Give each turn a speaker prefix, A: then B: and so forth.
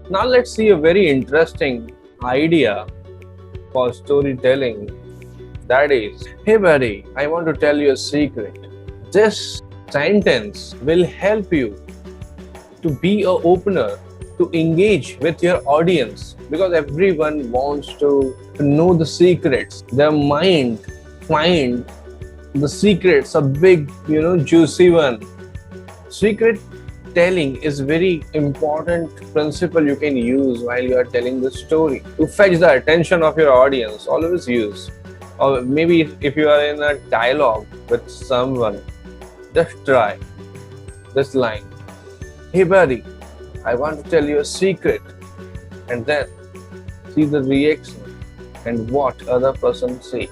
A: Now let's see a very interesting idea for storytelling. That is, hey buddy, I want to tell you a secret. This sentence will help you to be a opener, to engage with your audience, because everyone wants to know the secrets. Their mind find the secrets, a big, juicy one. Secret telling is very important principle you can use while you are telling the story to fetch the attention of your audience. Always use, or maybe if you are in a dialogue with someone, just try this line: hey buddy, I want to tell you a secret, and then see the reaction and what other person say.